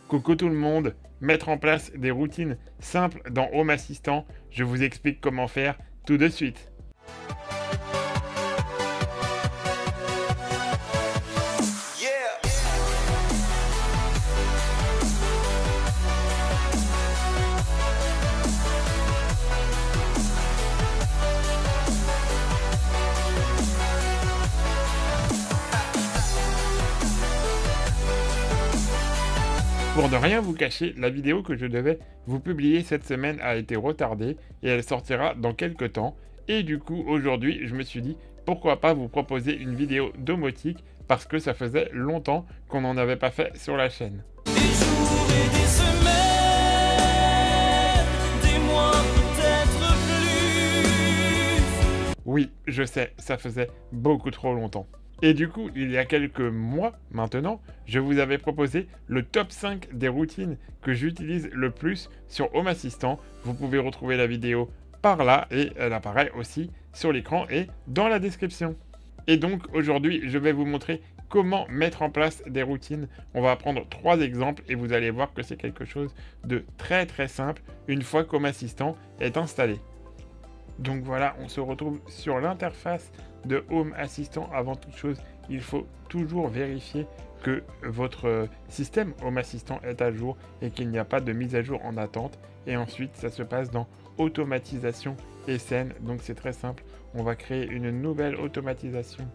Coucou tout le monde, mettre en place des routines simples dans Home Assistant, je vous explique comment faire tout de suite. Pour ne rien vous cacher, la vidéo que je devais vous publier cette semaine a été retardée et elle sortira dans quelques temps. Et du coup, aujourd'hui, je me suis dit, pourquoi pas vous proposer une vidéo domotique parce que ça faisait longtemps qu'on n'en avait pas fait sur la chaîne. Des jours et des semaines, des mois peut-être plus. Oui, je sais, ça faisait beaucoup trop longtemps. Et du coup, il y a quelques mois maintenant, je vous avais proposé le top 5 des routines que j'utilise le plus sur Home Assistant. Vous pouvez retrouver la vidéo par là et elle apparaît aussi sur l'écran et dans la description. Et donc aujourd'hui, je vais vous montrer comment mettre en place des routines. On va prendre 3 exemples et vous allez voir que c'est quelque chose de très simple une fois qu'Home Assistant est installé. Donc voilà, on se retrouve sur l'interface de Home Assistant. Avant toute chose, il faut toujours vérifier que votre système Home Assistant est à jour et qu'il n'y a pas de mise à jour en attente. Et ensuite, ça se passe dans Automatisation et scène. Donc c'est très simple, on va créer une nouvelle automatisation.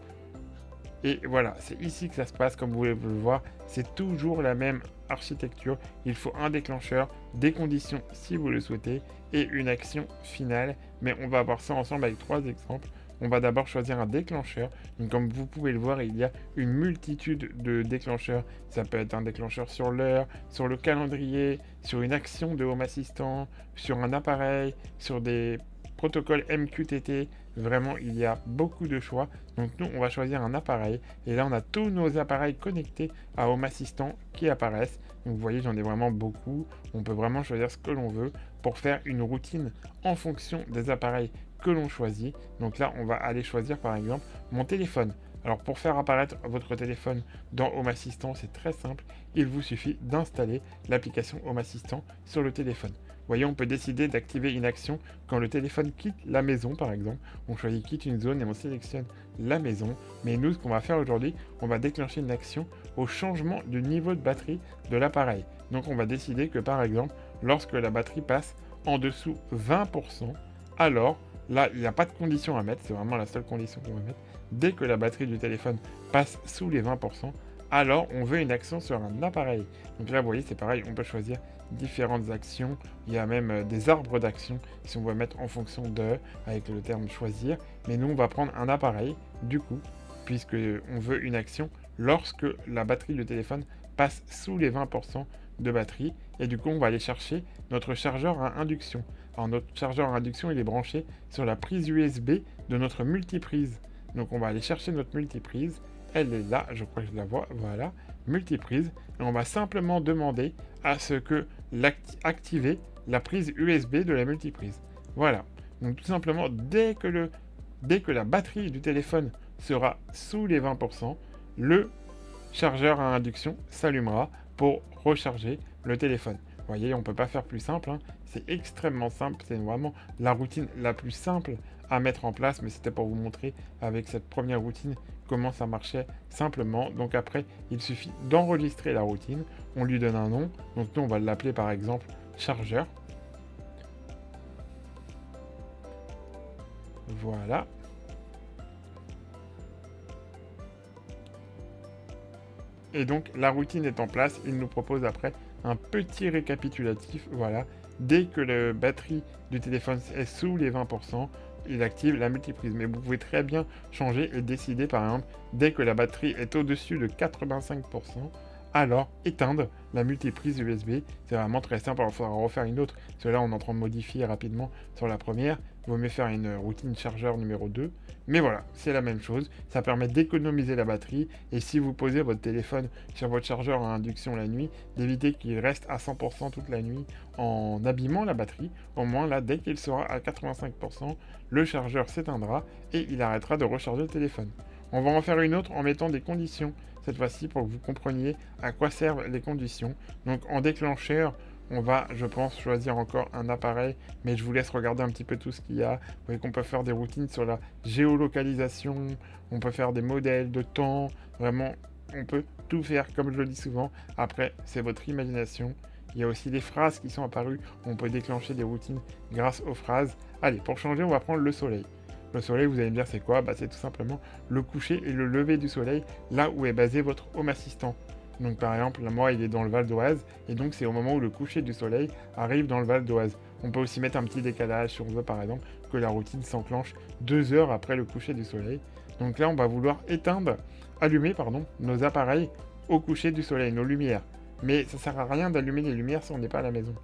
Et voilà, c'est ici que ça se passe, comme vous pouvez le voir, c'est toujours la même architecture. Il faut un déclencheur, des conditions si vous le souhaitez, et une action finale. Mais on va voir ça ensemble avec 3 exemples. On va d'abord choisir un déclencheur. Donc comme vous pouvez le voir, il y a une multitude de déclencheurs. Ça peut être un déclencheur sur l'heure, sur le calendrier, sur une action de Home Assistant, sur un appareil, sur des protocole MQTT, vraiment il y a beaucoup de choix. Donc nous on va choisir un appareil et là on a tous nos appareils connectés à Home Assistant qui apparaissent. Donc vous voyez, j'en ai vraiment beaucoup. On peut vraiment choisir ce que l'on veut pour faire une routine en fonction des appareils que l'on choisit. Donc là on va aller choisir par exemple mon téléphone. Alors pour faire apparaître votre téléphone dans Home Assistant, c'est très simple. Il vous suffit d'installer l'application Home Assistant sur le téléphone. Vous voyez, on peut décider d'activer une action quand le téléphone quitte la maison, par exemple. On choisit quitte une zone et on sélectionne la maison. Mais nous, ce qu'on va faire aujourd'hui, on va déclencher une action au changement du niveau de batterie de l'appareil. Donc on va décider que, par exemple, lorsque la batterie passe en dessous 20%, alors là, il n'y a pas de condition à mettre. C'est vraiment la seule condition qu'on va mettre. Dès que la batterie du téléphone passe sous les 20%, alors on veut une action sur un appareil. Donc là, vous voyez, c'est pareil, on peut choisir différentes actions. Il y a même des arbres d'actions si on veut mettre en fonction de, avec le terme choisir. Mais nous, on va prendre un appareil, du coup, puisque on veut une action lorsque la batterie du téléphone passe sous les 20% de batterie. Et du coup, on va aller chercher notre chargeur à induction. Alors, notre chargeur à induction, il est branché sur la prise USB de notre multiprise. Donc, on va aller chercher notre multiprise. Elle est là, je crois que je la vois, voilà, multiprise. Et on va simplement demander à ce que activer la prise USB de la multiprise. Voilà, donc tout simplement, dès que la batterie du téléphone sera sous les 20%, le chargeur à induction s'allumera pour recharger le téléphone. Vous voyez, on ne peut pas faire plus simple, hein. C'est extrêmement simple, c'est vraiment la routine la plus simple à mettre en place, mais c'était pour vous montrer avec cette première routine comment ça marchait simplement. Donc après, il suffit d'enregistrer la routine, on lui donne un nom, donc nous on va l'appeler par exemple chargeur. Voilà. Et donc la routine est en place, il nous propose après un petit récapitulatif, voilà. Dès que la batterie du téléphone est sous les 20%, il active la multiprise. Mais vous pouvez très bien changer et décider, par exemple, dès que la batterie est au-dessus de 85%, alors éteindre la multiprise USB. C'est vraiment très simple. Alors, il faudra refaire une autre. Parce que là, on est en train de modifier rapidement sur la première. Il vaut mieux faire une routine chargeur numéro 2. Mais voilà, c'est la même chose. Ça permet d'économiser la batterie. Et si vous posez votre téléphone sur votre chargeur à induction la nuit, d'éviter qu'il reste à 100% toute la nuit en abîmant la batterie. Au moins, là, dès qu'il sera à 85%, le chargeur s'éteindra et il arrêtera de recharger le téléphone. On va en faire une autre en mettant des conditions, cette fois-ci pour que vous compreniez à quoi servent les conditions. Donc en déclencheur, on va, je pense, choisir encore un appareil, mais je vous laisse regarder un petit peu tout ce qu'il y a. Vous voyez qu'on peut faire des routines sur la géolocalisation, on peut faire des modèles de temps, vraiment, on peut tout faire, comme je le dis souvent. Après, c'est votre imagination. Il y a aussi des phrases qui sont apparues, on peut déclencher des routines grâce aux phrases. Allez, pour changer, on va prendre le soleil. Le soleil, vous allez me dire, c'est quoi? C'est tout simplement le coucher et le lever du soleil, là où est basé votre home assistant. Donc par exemple, moi il est dans le Val d'Oise, et donc c'est au moment où le coucher du soleil arrive dans le Val d'Oise. On peut aussi mettre un petit décalage si on veut par exemple que la routine s'enclenche 2 heures après le coucher du soleil. Donc là on va vouloir allumer nos appareils au coucher du soleil, nos lumières. Mais ça sert à rien d'allumer les lumières si on n'est pas à la maison.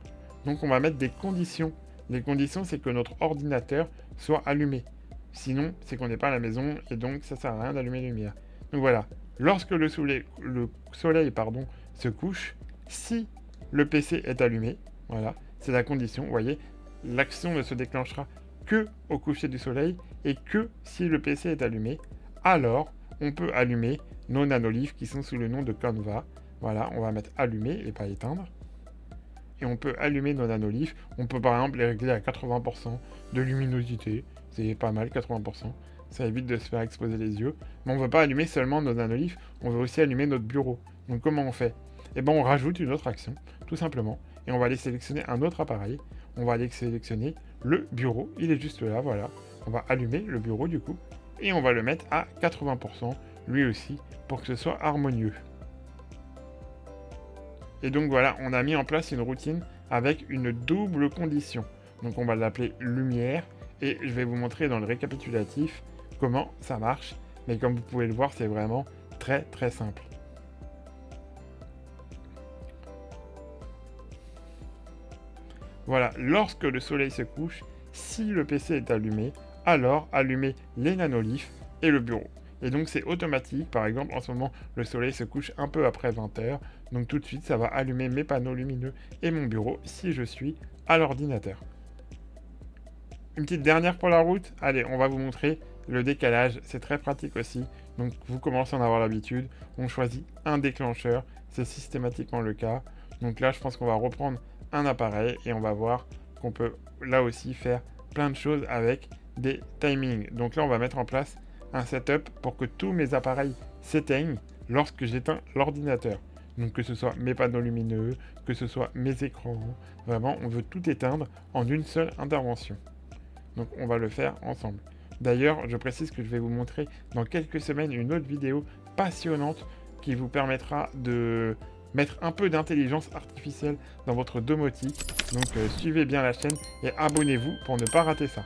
Donc on va mettre des conditions. Les conditions c'est que notre ordinateur soit allumé. Sinon c'est qu'on n'est pas à la maison et donc ça sert à rien d'allumer les lumières. Donc voilà. Lorsque le soleil se couche, si le PC est allumé, voilà, c'est la condition, vous voyez, l'action ne se déclenchera que au coucher du soleil et que si le PC est allumé, alors on peut allumer nos nanoliths qui sont sous le nom de Canva. Voilà, on va mettre allumer et pas éteindre. Et on peut allumer nos nanoliths. On peut par exemple les régler à 80% de luminosité, c'est pas mal, 80%. Ça évite de se faire exploser les yeux. Mais on ne veut pas allumer seulement nos nanoliths, on veut aussi allumer notre bureau. Donc comment on fait? Eh bien on rajoute une autre action, tout simplement. Et on va aller sélectionner un autre appareil. On va aller sélectionner le bureau. Il est juste là, voilà. On va allumer le bureau du coup. Et on va le mettre à 80%, lui aussi, pour que ce soit harmonieux. Et donc voilà, on a mis en place une routine avec une double condition. Donc on va l'appeler lumière. Et je vais vous montrer dans le récapitulatif comment ça marche. Mais comme vous pouvez le voir, c'est vraiment très très simple. Voilà, lorsque le soleil se couche, si le PC est allumé, alors allumez les nanoliths et le bureau. Et donc c'est automatique, par exemple en ce moment le soleil se couche un peu après 20h, donc tout de suite ça va allumer mes panneaux lumineux et mon bureau si je suis à l'ordinateur. Une petite dernière pour la route, allez on va vous montrer le décalage, c'est très pratique aussi, donc vous commencez à en avoir l'habitude, on choisit un déclencheur, c'est systématiquement le cas, donc là je pense qu'on va reprendre un appareil et on va voir qu'on peut là aussi faire plein de choses avec des timings. Donc là on va mettre en place un setup pour que tous mes appareils s'éteignent lorsque j'éteins l'ordinateur. Donc que ce soit mes panneaux lumineux, que ce soit mes écrans, vraiment on veut tout éteindre en une seule intervention. Donc on va le faire ensemble. D'ailleurs, je précise que je vais vous montrer dans quelques semaines une autre vidéo passionnante qui vous permettra de mettre un peu d'intelligence artificielle dans votre domotique. Donc suivez bien la chaîne et abonnez-vous pour ne pas rater ça.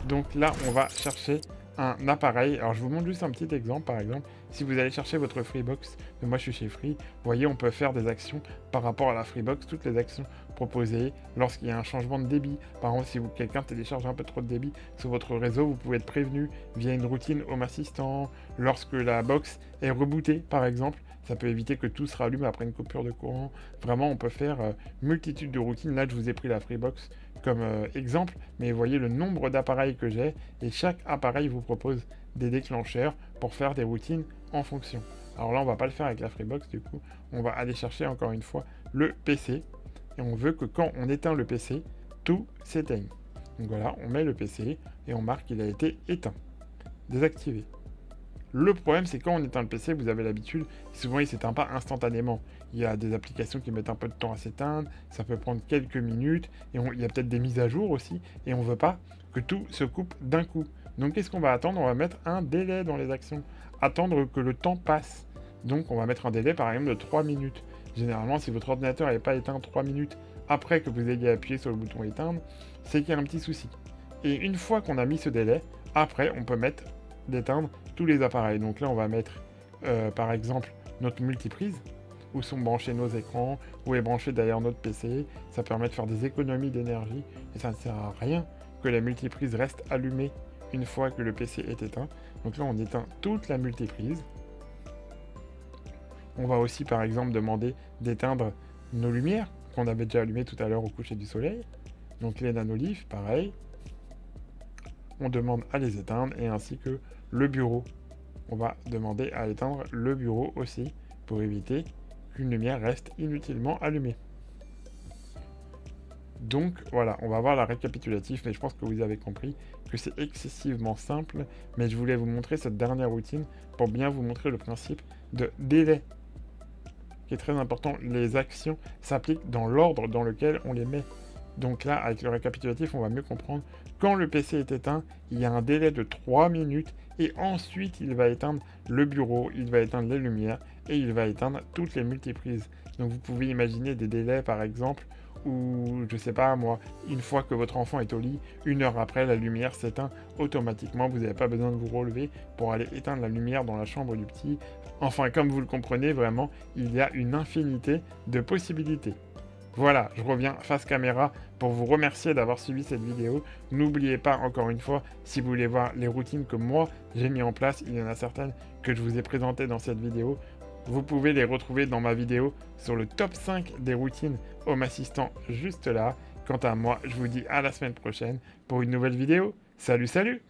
Donc là, on va chercher un appareil. Alors je vous montre juste un petit exemple. Par exemple, si vous allez chercher votre Freebox, moi je suis chez Free, vous voyez, on peut faire des actions par rapport à la Freebox, toutes les actions proposées lorsqu'il y a un changement de débit. Par exemple, si quelqu'un télécharge un peu trop de débit sur votre réseau, vous pouvez être prévenu via une routine Home Assistant. Lorsque la box est rebootée, par exemple, ça peut éviter que tout se rallume après une coupure de courant. Vraiment, on peut faire multitude de routines. Là, je vous ai pris la Freebox comme exemple, mais vous voyez le nombre d'appareils que j'ai, et chaque appareil vous propose des déclencheurs pour faire des routines en fonction. Alors là, on va pas le faire avec la Freebox, du coup, on va aller chercher encore une fois le PC, et on veut que quand on éteint le PC, tout s'éteigne. Donc voilà, on met le PC, et on marque qu'il a été éteint, désactivé. Le problème, c'est quand on éteint le PC, vous avez l'habitude, souvent il ne s'éteint pas instantanément. Il y a des applications qui mettent un peu de temps à s'éteindre, ça peut prendre quelques minutes, et il y a peut-être des mises à jour aussi, et on ne veut pas que tout se coupe d'un coup. Donc qu'est-ce qu'on va attendre? On va mettre un délai dans les actions, attendre que le temps passe. Donc on va mettre un délai par exemple de 3 minutes. Généralement, si votre ordinateur n'est pas éteint 3 minutes après que vous ayez appuyé sur le bouton éteindre, c'est qu'il y a un petit souci. Et une fois qu'on a mis ce délai, après on peut mettre d'éteindre tous les appareils. Donc là on va mettre par exemple notre multiprise, où sont branchés nos écrans, où est branché d'ailleurs notre PC. Ça permet de faire des économies d'énergie et ça ne sert à rien que la multiprise reste allumée une fois que le PC est éteint. Donc là on éteint toute la multiprise. On va aussi par exemple demander d'éteindre nos lumières qu'on avait déjà allumées tout à l'heure au coucher du soleil. Donc les nanoliths, pareil. On demande à les éteindre et ainsi que le bureau. On va demander à éteindre le bureau aussi pour éviter qu'une lumière reste inutilement allumée. Donc voilà, on va voir la récapitulatif, mais je pense que vous avez compris que c'est excessivement simple, mais je voulais vous montrer cette dernière routine pour bien vous montrer le principe de délai, qui est très important. Les actions s'appliquent dans l'ordre dans lequel on les met. Donc là, avec le récapitulatif, on va mieux comprendre. Quand le PC est éteint, il y a un délai de 3 minutes et ensuite il va éteindre le bureau, il va éteindre les lumières et il va éteindre toutes les multiprises. Donc vous pouvez imaginer des délais par exemple où, je sais pas moi, une fois que votre enfant est au lit, 1 heure après, la lumière s'éteint automatiquement. Vous n'avez pas besoin de vous relever pour aller éteindre la lumière dans la chambre du petit. Enfin, comme vous le comprenez, vraiment, il y a une infinité de possibilités. Voilà, je reviens face caméra pour vous remercier d'avoir suivi cette vidéo. N'oubliez pas, encore une fois, si vous voulez voir les routines que moi j'ai mis en place, il y en a certaines que je vous ai présentées dans cette vidéo. Vous pouvez les retrouver dans ma vidéo sur le top 5 des routines Home Assistant juste là. Quant à moi, je vous dis à la semaine prochaine pour une nouvelle vidéo. Salut, salut!